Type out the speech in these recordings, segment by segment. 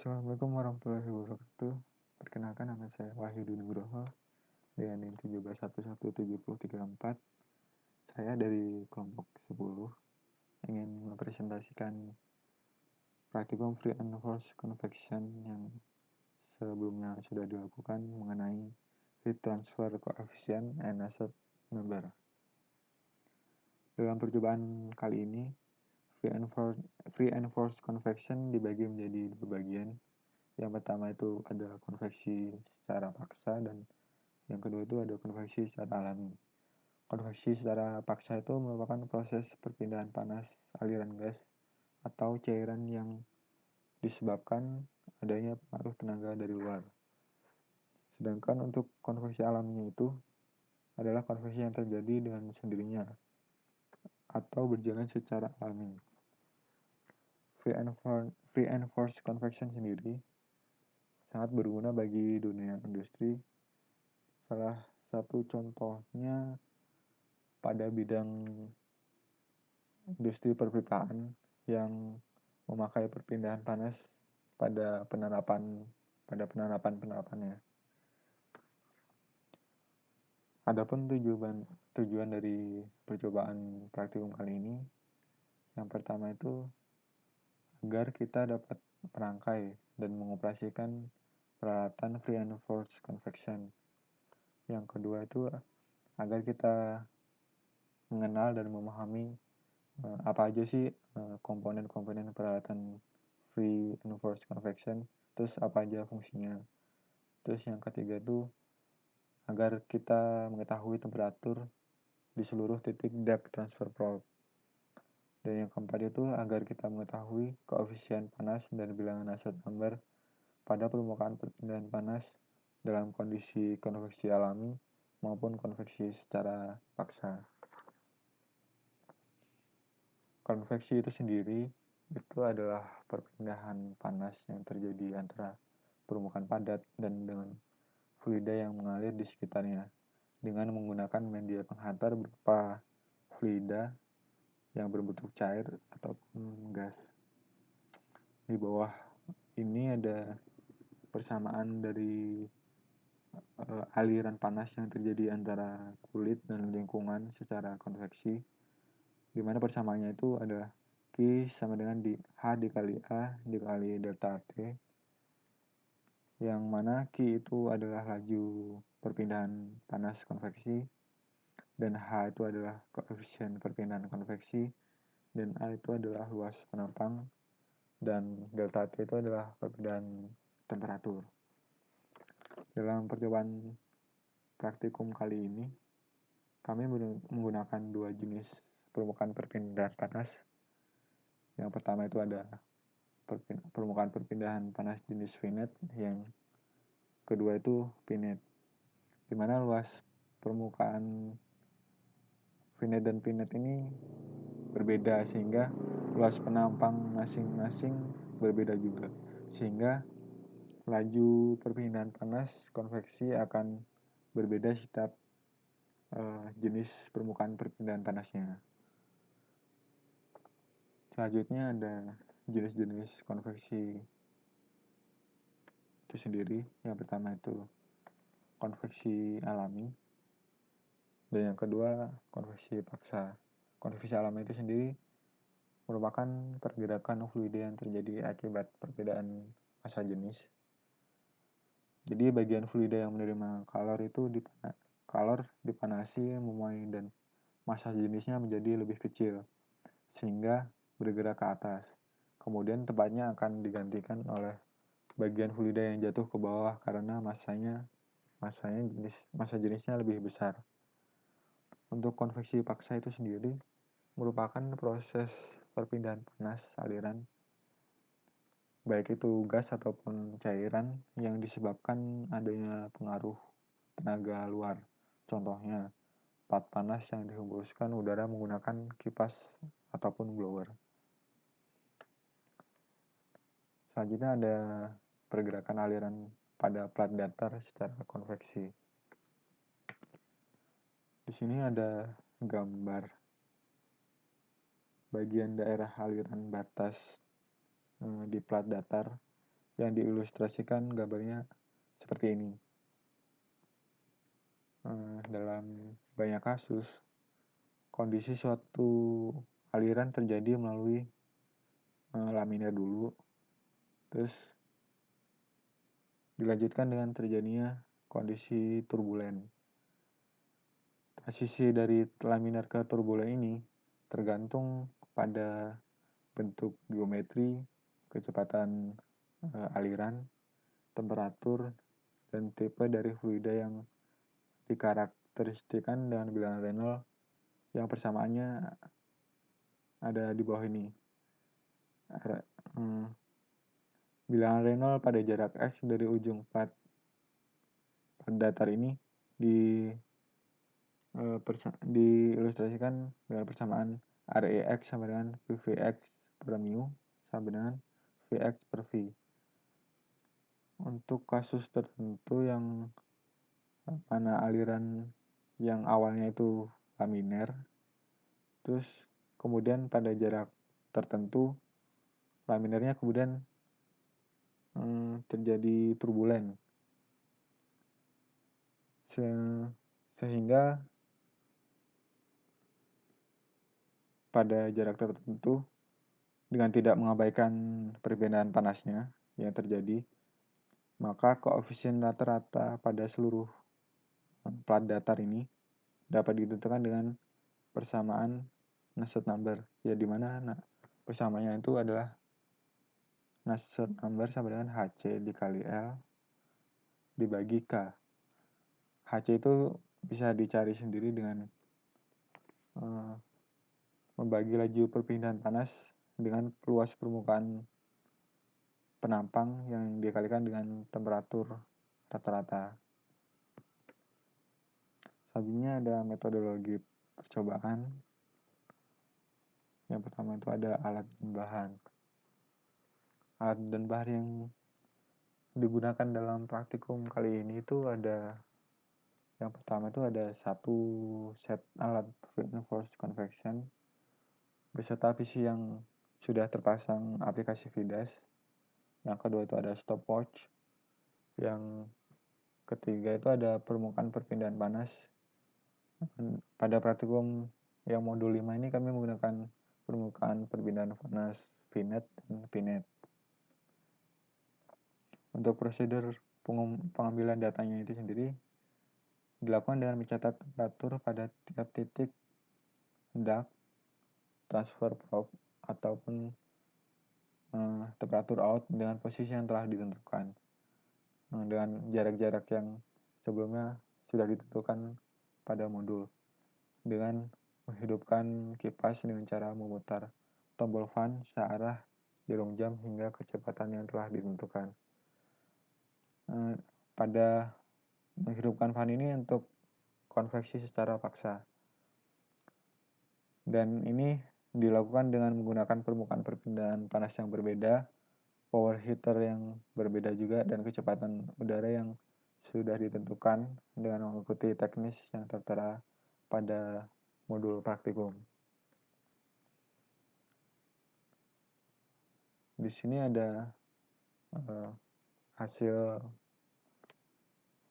Assalamualaikum warahmatullahi wabarakatuh. Perkenalkan nama saya Wahyu Nugroho dengan NIM 17117034. Saya dari kelompok 10 ingin mempresentasikan praktikum free and forced convection yang sebelumnya sudah dilakukan mengenai heat transfer coefficient and Nusselt number. Dalam percobaan kali ini, free and forced convection dibagi menjadi dua bagian. Yang pertama itu ada konveksi secara paksa dan yang kedua itu ada konveksi secara alami. Konveksi secara paksa itu merupakan proses perpindahan panas aliran gas atau cairan yang disebabkan adanya pengaruh tenaga dari luar. Sedangkan untuk konveksi alaminya itu adalah konveksi yang terjadi dengan sendirinya atau berjalan secara alami. Free and forced convection sendiri sangat berguna bagi dunia industri. Salah satu contohnya pada bidang industri perpipaan yang memakai perpindahan panas pada penerapannya. Adapun tujuan dari percobaan praktikum kali ini, yang pertama itu agar kita dapat merangkai dan mengoperasikan peralatan free and forced convection. Yang kedua itu agar kita mengenal dan memahami apa aja sih komponen-komponen peralatan free and forced convection, terus apa aja fungsinya. Terus yang ketiga itu agar kita mengetahui temperatur di seluruh titik depth transfer probe. Dan yang keempat itu agar kita mengetahui koefisien panas dan bilangan Nusselt number pada permukaan perpindahan panas dalam kondisi konveksi alami maupun konveksi secara paksa. Konveksi itu sendiri itu adalah perpindahan panas yang terjadi antara permukaan padat dan dengan fluida yang mengalir di sekitarnya dengan menggunakan media penghantar berupa fluida yang berbentuk cair ataupun gas. Di bawah ini ada persamaan dari aliran panas yang terjadi antara kulit dan lingkungan secara konveksi, di mana persamaannya itu adalah Q sama dengan H dikali A dikali delta T, yang mana Q itu adalah laju perpindahan panas konveksi, dan H itu adalah koefisien perpindahan konveksi, dan A itu adalah luas penampang, dan delta T itu adalah perpindahan temperatur. Dalam percobaan praktikum kali ini, kami menggunakan dua jenis permukaan perpindahan panas. Yang pertama itu ada permukaan perpindahan panas jenis Vinet, yang kedua itu Pinet, di mana luas permukaan Vinet dan Pinet ini berbeda sehingga luas penampang masing-masing berbeda juga, sehingga laju perpindahan panas konveksi akan berbeda setiap jenis permukaan perpindahan panasnya. Selanjutnya ada jenis-jenis konveksi itu sendiri. Yang pertama itu konveksi alami, dan yang kedua konveksi paksa. Konveksi alami itu sendiri merupakan pergerakan fluida yang terjadi akibat perbedaan massa jenis. Jadi bagian fluida yang menerima kalor dipanasi, memuai, dan massa jenisnya menjadi lebih kecil sehingga bergerak ke atas. Kemudian tempatnya akan digantikan oleh bagian fluida yang jatuh ke bawah karena massa jenisnya lebih besar. Untuk konveksi paksa itu sendiri merupakan proses perpindahan panas aliran, baik itu gas ataupun cairan, yang disebabkan adanya pengaruh tenaga luar. Contohnya, pad panas yang dihembuskan udara menggunakan kipas ataupun blower. Selanjutnya ada pergerakan aliran pada plat datar secara konveksi. Di sini ada gambar bagian daerah aliran batas di plat datar yang diilustrasikan gambarnya seperti ini. Dalam banyak kasus, kondisi suatu aliran terjadi melalui laminar dulu, terus dilanjutkan dengan terjadinya kondisi turbulen. Transisi dari laminar ke turbulen ini tergantung pada bentuk geometri, kecepatan aliran, temperatur, dan tipe dari fluida yang dikarakteristikan dengan bilangan Reynolds yang persamaannya ada di bawah ini. Bilangan Reynolds pada jarak X dari ujung plat datar ini diilustrasikan dengan persamaan Rex sama dengan Vx per mu sama dengan Vx per V. Untuk kasus tertentu yang mana aliran yang awalnya itu laminar, terus kemudian pada jarak tertentu laminarnya kemudian terjadi turbulen, sehingga pada jarak tertentu dengan tidak mengabaikan perbedaan panasnya yang terjadi, maka koefisien rata-rata pada seluruh plat datar ini dapat ditentukan dengan persamaan Nusselt number, ya dimana persamaannya itu adalah Nusselt number sama dengan Hc dikali L dibagi K. Hc itu bisa dicari sendiri dengan membagi laju perpindahan panas dengan luas permukaan penampang yang dikalikan dengan temperatur rata-rata. Selanjutnya ada metodologi percobaan. Yang pertama itu ada alat dan bahan. Alat dan bahan yang digunakan dalam praktikum kali ini itu ada, yang pertama itu ada satu set alat reinforced convection beserta PC yang sudah terpasang aplikasi VDAS. Yang kedua itu ada stopwatch. Yang ketiga itu ada permukaan perpindahan panas. Pada praktikum yang modul 5 ini kami menggunakan permukaan perpindahan panas VNet dan PNet. Untuk prosedur pengambilan datanya itu sendiri dilakukan dengan mencatat temperatur pada tiap titik duct, transfer probe, ataupun temperatur out dengan posisi yang telah ditentukan dengan jarak-jarak yang sebelumnya sudah ditentukan pada modul, dengan menghidupkan kipas dengan cara memutar tombol fan searah jarum jam hingga kecepatan yang telah ditentukan. Pada menghidupkan fan ini untuk konveksi secara paksa, dan ini dilakukan dengan menggunakan permukaan perpindahan panas yang berbeda, power heater yang berbeda juga, dan kecepatan udara yang sudah ditentukan dengan mengikuti teknis yang tertera pada modul praktikum. Di sini ada hasil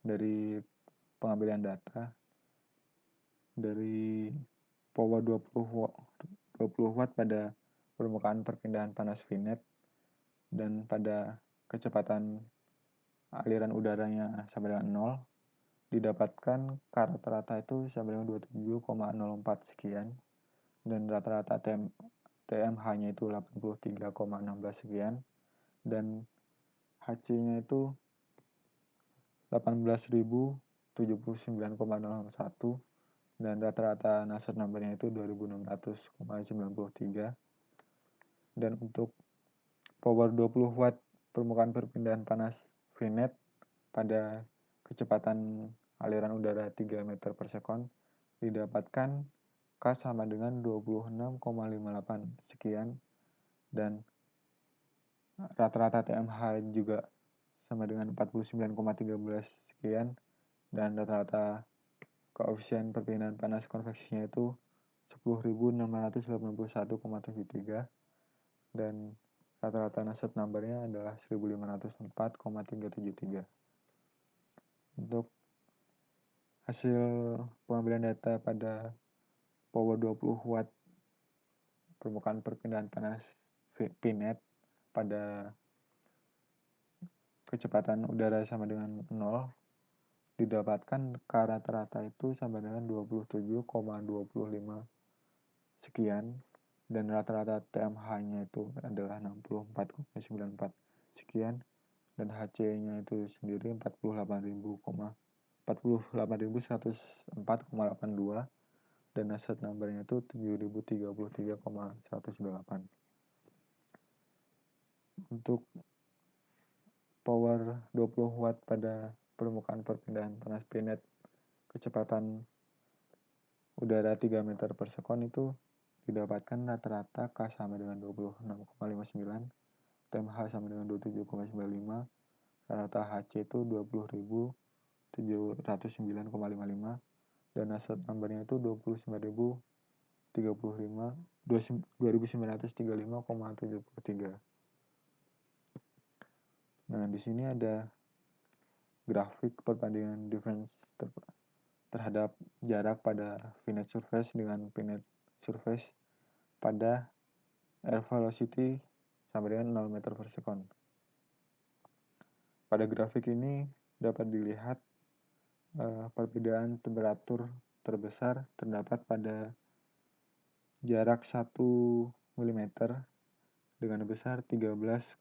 dari pengambilan data dari power 20 watt pada permukaan perpindahan panas VNet dan pada kecepatan aliran udaranya sama dengan 0, didapatkan rata-rata itu sama dengan 27,04 sekian, dan rata-rata TMH-nya itu 83,16 sekian, dan HC-nya itu 18.079,01, dan rata-rata Nusselt number-nya itu 2600,93. Dan untuk power 20 watt permukaan perpindahan panas VNet pada kecepatan aliran udara 3 meter per sekon didapatkan K sama dengan 26,58 sekian, dan rata-rata TMH juga sama dengan 49,13 sekian, dan rata-rata koefisien perpindahan panas konveksinya itu 10.681,73, dan rata-rata Nusselt number-nya adalah 1504,373. Untuk hasil pengambilan data pada power 20 watt permukaan perpindahan panas PNET pada kecepatan udara sama dengan 0 didapatkan rata-rata itu sama dengan 27,25 sekian, dan rata-rata TMH-nya itu adalah 64,94 sekian, dan HC-nya itu sendiri 48.104,82, dan Nusselt number-nya itu 7.033,108. Untuk power 20 watt pada permukaan perpindahan panas PNET kecepatan udara 3 meter per sekon itu didapatkan rata-rata K sama dengan 26,59, TMH sama dengan 27,95, rata HC itu 20.709,55, dan Nusselt number-nya itu 2935,73. Nah, di sini ada grafik perbandingan difference terhadap jarak pada finite surface dengan finite surface pada air velocity sama dengan 0 meter per sekon. Pada grafik ini dapat dilihat perbedaan temperatur terbesar terdapat pada jarak 1 mm dengan besar 13,7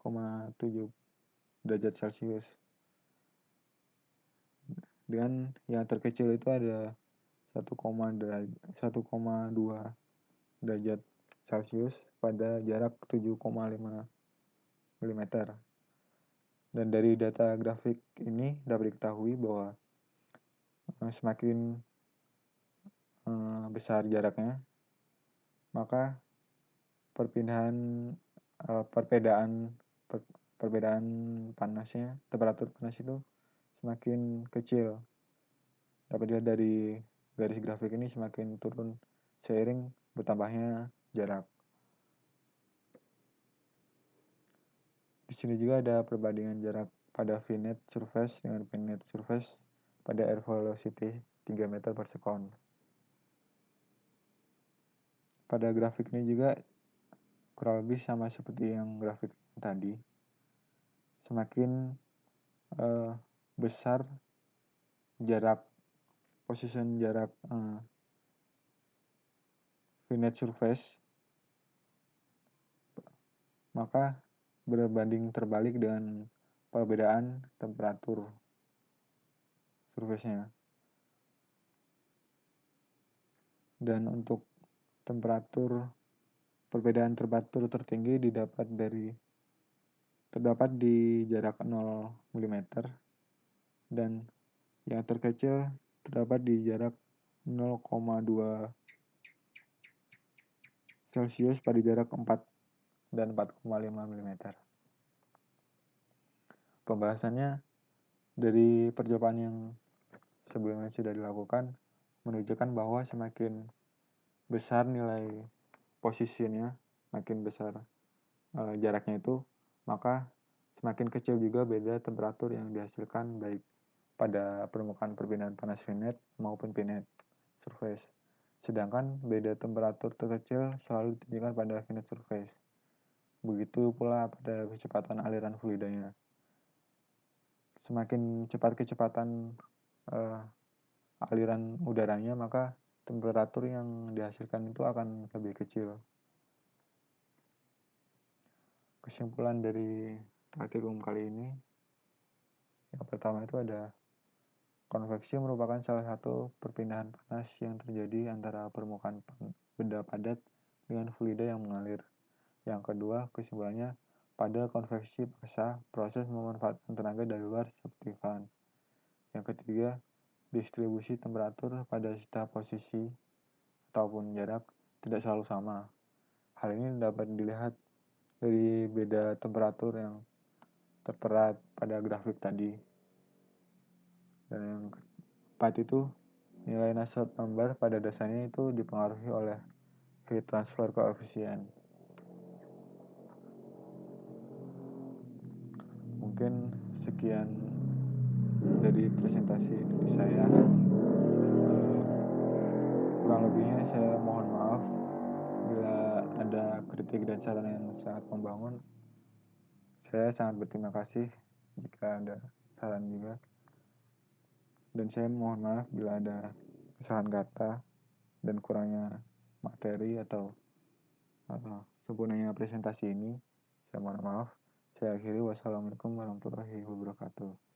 derajat Celcius. Dan yang terkecil itu ada 1,2 derajat Celcius pada jarak 7,5 mm. Dan dari data grafik ini dapat diketahui bahwa semakin besar jaraknya, maka perbedaan panasnya, temperatur panas itu semakin kecil. Dapat dilihat dari garis grafik ini semakin turun seiring bertambahnya jarak. Di sini juga ada perbandingan jarak pada finite surface dengan finite surface pada air velocity 3 meter per sekon. Pada grafik ini juga kurang lebih sama seperti yang grafik tadi. Semakin besar jarak finite surface, maka berbanding terbalik dengan perbedaan temperatur surface-nya. Dan untuk perbedaan temperatur tertinggi terdapat di jarak 0 mm, dan yang terkecil terdapat di jarak 0,2 Celcius pada jarak 4 dan 4,5 mm. Pembahasannya dari percobaan yang sebelumnya sudah dilakukan menunjukkan bahwa semakin besar nilai posisinya, makin besar jaraknya itu, maka semakin kecil juga beda temperatur yang dihasilkan baik pada permukaan perpindahan panas finite maupun finite surface. Sedangkan beda temperatur terkecil selalu ditunjukkan pada finite surface. Begitu pula pada kecepatan aliran fluidanya. Semakin cepat kecepatan aliran udaranya, maka temperatur yang dihasilkan itu akan lebih kecil. Kesimpulan dari praktikum kali ini, yang pertama itu ada konveksi merupakan salah satu perpindahan panas yang terjadi antara permukaan benda padat dengan fluida yang mengalir. Yang kedua, kesimpulannya, pada konveksi paksa, proses memanfaatkan tenaga dari luar seperti fan. Yang ketiga, distribusi temperatur pada setiap posisi ataupun jarak tidak selalu sama. Hal ini dapat dilihat dari beda temperatur yang tertera pada grafik tadi. Dan yang keempat itu, nilai Nusselt number pada dasarnya itu dipengaruhi oleh heat transfer coefficient. sekian dari presentasi dari saya. Kurang lebihnya saya mohon maaf bila ada kritik dan saran yang sangat membangun. Saya sangat berterima kasih jika ada saran juga. Dan saya mohon maaf bila ada kesalahan kata dan kurangnya materi atau sempurnanya presentasi ini. Saya mohon maaf. Saya akhiri. Wassalamualaikum warahmatullahi wabarakatuh.